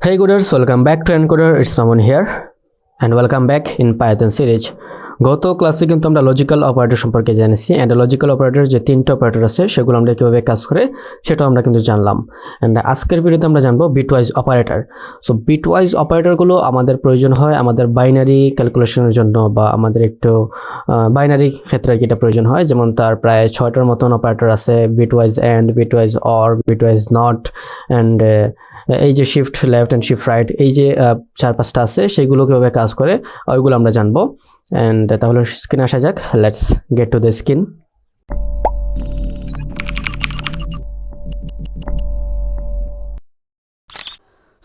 Hey coders, welcome back to Encoder. It's Mamun here and welcome back in Python series. গত ক্লাসে কিন্তু আমরা logical operator সম্পর্কে জেনেছি এন্ড লজিক্যাল অপারেটর যে তিনটা অপারেটর আছে সেগুলো আমরা কিভাবে কাজ করে সেটাও আমরা কিন্তু জানলাম। এন্ড আজকের ভিডিওতে আমরা জানবো বিটওয়াইজ অপারেটর। সো বিটওয়াইজ অপারেটরগুলো আমাদের প্রয়োজন হয় আমাদের বাইনারি ক্যালকুলেশনের জন্য বা আমাদের একটু বাইনারি ক্ষেত্রে এটা প্রয়োজন হয়, যেমন তার প্রায় 6টার মতন অপারেটর আছে, bitwise and, bitwise or, bitwise not and এই যে shift left and shift right, এই যে 4-5টা আছে সেগুলো কিভাবে কাজ করে ওইগুলো আমরা জানবো। এন্ড তাহলে স্ক্রিনে আসা যাক, let's get to the screen.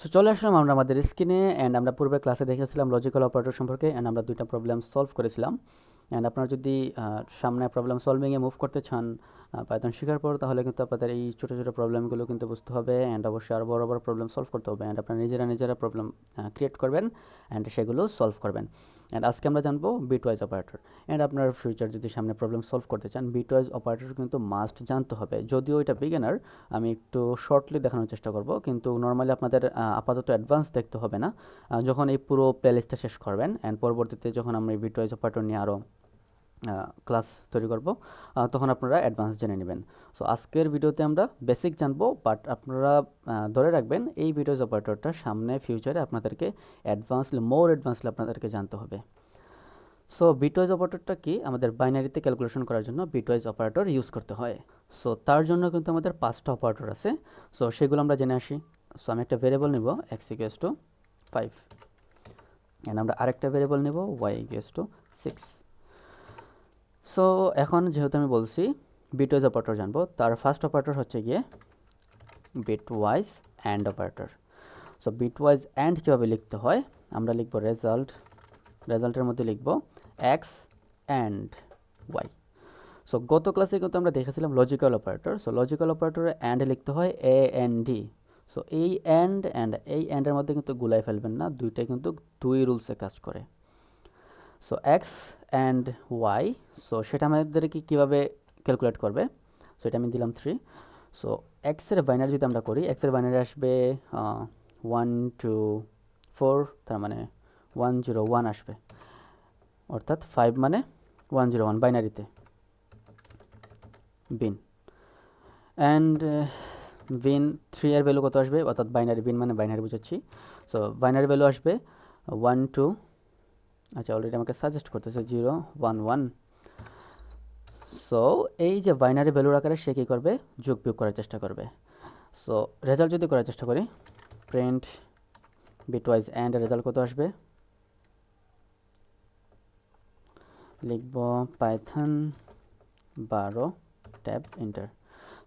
So চলে আসলাম আমরা আমাদের স্ক্রিনে এন্ড আমরা পূর্বে ক্লাসে দেখেছিলাম লজিক্যাল অপারেটর সম্পর্কে এন্ড আমরা দুইটা প্রবলেম সলভ করেছিলাম। এন্ড আপনারা যদি সামনে প্রবলেম সলভিংয়ে মুভ করতে চান পাইথন শেখার পর, তাহলে কিন্তু আপনাদের এই ছোটো ছোটো প্রবলেমগুলো কিন্তু বুঝতে হবে এন্ড অবশ্যই আরও বড় বড় প্রবলেম সলভ করতে হবে এন্ড আপনারা নিজেরা প্রবলেম ক্রিয়েট করবেন এন্ড সেগুলো সলভ করবেন। এন্ড আজকে আমরা জানবো বিটওয়াইজ অপারেটর। এন্ড আপনার ফিউচার যদি সামনে প্রবলেম সলভ করতে চান, বিটওয়াইজ অপারেটর কিন্তু মাস্ট জানতে হবে। যদিও এটা বিগিনার, আমি একটু শর্টলি দেখানোর চেষ্টা করব, কিন্তু নর্মালি আপনাদের আপাতত অ্যাডভান্স দেখতে হবে না। যখন এই পুরো প্লেলিস্টটা শেষ করবেন এন্ড পরবর্তীতে যখন আমরা এই বিটওয়াইজ অপারেটর নিয়ে আরও ক্লাস তৈরি করব, তখন আপনারা অ্যাডভান্স জেনে নেবেন। সো আজকের ভিডিওতে আমরা বেসিক জানবো, বাট আপনারা ধরে রাখবেন এই বিটওয়াইজ অপারেটরটা সামনে ফিউচারে আপনাদেরকে মোর অ্যাডভান্সলি আপনাদেরকে জানতে হবে। সো বিটওয়াইজ অপারেটরটা কি? আমাদের বাইনারিতে ক্যালকুলেশন করার জন্য বিটওয়াইজ অপারেটর ইউজ করতে হয়। সো তার জন্য কিন্তু আমাদের 5টা অপারেটর আছে। সো সেগুলো আমরা জেনে আসি। সো আমি একটা ভেরিয়েবল নেব x = 5 এন্ড আমরা আরেকটা ভেরিয়েবল নেব y = 6। সো এখন যেহেতু আমি বলছি বিটওয়াইজ অপারেটর জানবো, তার ফার্স্ট অপারেটর হচ্ছে গিয়ে bitwise and operator. So bitwise and কীভাবে লিখতে হয়, আমরা লিখব রেজাল্টের মধ্যে লিখব x অ্যান্ড y। সো গত ক্লাসে কিন্তু আমরা দেখেছিলাম লজিক্যাল অপারেটর। সো লজিক্যাল অপারেটরে অ্যান্ড লিখতে হয় AND। সো এই অ্যান্ডের মধ্যে কিন্তু গুলাই ফেলবেন না, দুইটাই কিন্তু দুই রুলসে কাজ করে। So X and Y, so সেটা আমাদেরকে কীভাবে ক্যালকুলেট করবে, সো এটা আমি দিলাম 3। সো এক্সের বাইনারি যদি আমরা করি, এক্সের বাইনারি আসবে 1 2 4, তার মানে 101 আসবে, অর্থাৎ 5 মানে 101 বাইনারিতে বিন। অ্যান্ড বিন 3 এর ভ্যালু কত আসবে, অর্থাৎ বাইনারি বিন মানে বাইনারি বুঝাচ্ছি। সো বাইনারি ভ্যালু আসবে 1 2, আচ্ছা অলরেডি আমাকে সাজেস্ট করতেছে 0 1 1। সো এই যে বাইনারি ভ্যালুর আকারে সে কী করবে, যোগ বিয়োগ করার চেষ্টা করবে। সো রেজাল্ট যদি করার চেষ্টা করি, প্রিন্ট বিটওয়াইজ অ্যান্ড রেজাল্ট কত আসবে, লিখব পাইথন 12 ট্যাব এন্টার।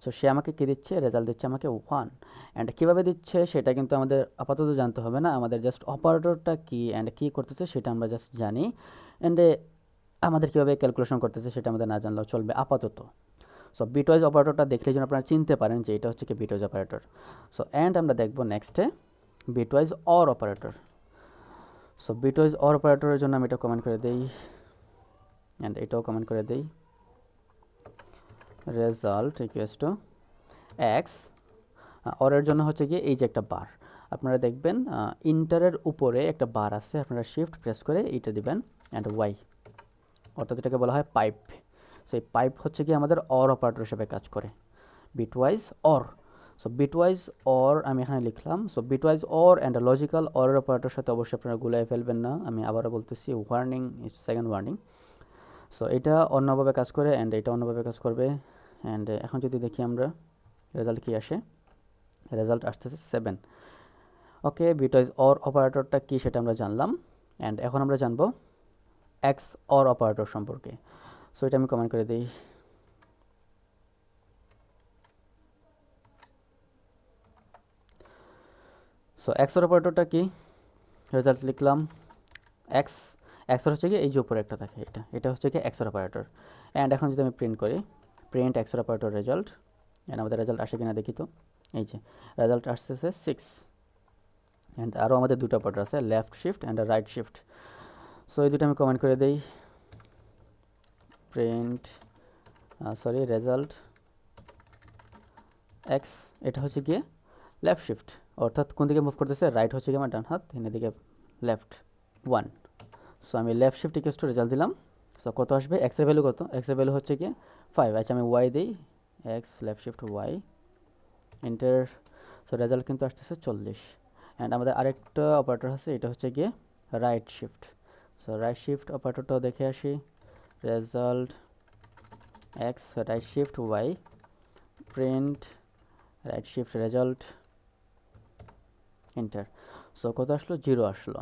সো সে আমাকে কী দিচ্ছে, রেজাল্ট দিচ্ছে আমাকে 1। অ্যান্ড কীভাবে দিচ্ছে সেটা কিন্তু আমাদের আপাতত জানতে হবে না, আমাদের জাস্ট অপারেটরটা কী অ্যান্ড কী করতেছে সেটা আমরা জাস্ট জানি। অ্যান্ড আমাদের কীভাবে ক্যালকুলেশন করতেছে সেটা আমাদের না জানলেও চলবে আপাতত। সো বিটওয়াইজ অপারেটরটা দেখলে যেন আপনারা চিনতে পারেন যে এটা হচ্ছে কি বিটওয়াইজ অপারেটর। সো অ্যান্ড আমরা দেখব নেক্সটে bitwise or operator. So bitwise or অপারেটরের জন্য আমি এটা কমেন্ট করে দিই অ্যান্ড এটাও কমেন্ট করে দিই, রেজাল্ট = x। অরের জন্য হচ্ছে গিয়ে এই যে একটা বার, আপনারা দেখবেন ইন্টারের উপরে একটা বার আছে, আপনারা শিফট প্রেস করে এইটা দিবেন অ্যান্ড y, অর্থাৎ এটাকে বলা হয় পাইপ। সো এই পাইপ হচ্ছে কি আমাদের অর অপারেটর হিসেবে কাজ করে, bitwise or. So bitwise or আমি এখানে লিখলাম। So bitwise or and logical অরের অপারেটরের সাথে অবশ্যই আপনারা গুলাই ফেলবেন না, আমি আবারও বলতেছি, ওয়ার্নিং, সেকেন্ড ওয়ার্নিং। সো এটা অন্যভাবে কাজ করে অ্যান্ড এটা অন্যভাবে কাজ করবে। অ্যান্ড এখন যদি দেখি আমরা রেজাল্ট কী আসে, রেজাল্ট আসতেছে 7। ওকে, বিটওয়াইজ অর অপারেটরটা কী সেটা আমরা জানলাম। অ্যান্ড এখন আমরা জানবো এক্স অর অপারেটর সম্পর্কে। সো এটা আমি কমেন্ট করে দিই, সো এক্স অর অপারেটরটা কি, রেজাল্ট লিখলাম এক্স অর হচ্ছে কি এই যে উপরে একটা থাকে, এটা হচ্ছে কি এক্স অর অপারেটর। অ্যান্ড এখন যদি আমি প্রিন্ট করি, print x or operator result, and আমাদের রেজাল্ট আসে কিনা দেখি তো, এই যে রেজাল্ট আসতেছে 6। অ্যান্ড আরও আমাদের দুটো অপারেটর আছে, left shift and right shift. So এই দুটো আমি কমেন্ট করে দিই, প্রিন্ট রেজাল্ট এক্স, এটা হচ্ছে গিয়ে লেফট শিফট, অর্থাৎ কোন দিকে মুভ করতেছে, রাইট হচ্ছে কি আমার ডান হাত, এদিকে লেফট 1। সো আমি left shift equals to result দিলাম। সো কত আসবে, এক্স এর ভ্যালু কত, এক্স এর ভ্যালু হচ্ছে কি 5। আচ্ছা আমি ওয়াই দিই, X left shift Y enter. So result কিন্তু আসতেছে 40। অ্যান্ড আমাদের আরেকটা অপারেটর আছে, এটা হচ্ছে গিয়ে right shift. So right shift অপারেটরটাও দেখে আসি, result x right shift y print right shift result enter. So কত আসলো, 0 আসলো।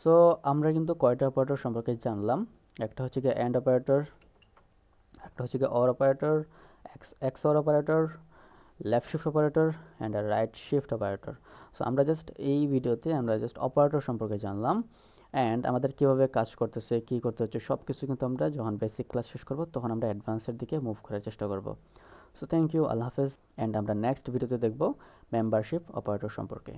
সো আমরা কিন্তু কয়টা অপারেটর সম্পর্কে জানলাম, একটা হচ্ছে গিয়ে অ্যান্ড অপারেটর, একটা হচ্ছে গিয়ে or operator, x or operator, left shift operator and right shift operator. So আমরা জাস্ট এই ভিডিওতে আমরা জাস্ট অপারেটর সম্পর্কে জানলাম, অ্যান্ড আমাদের কীভাবে কাজ করতেছে, কী করতে হচ্ছে, সব কিছু কিন্তু আমরা যখন বেসিক ক্লাস শেষ করব তখন আমরা অ্যাডভান্সের দিকে মুভ করার চেষ্টা করব। সো থ্যাংক ইউ, আল্লাহ হাফেজ। অ্যান্ড আমরা নেক্সট ভিডিওতে দেখব মেম্বারশিপ অপারেটর সম্পর্কে।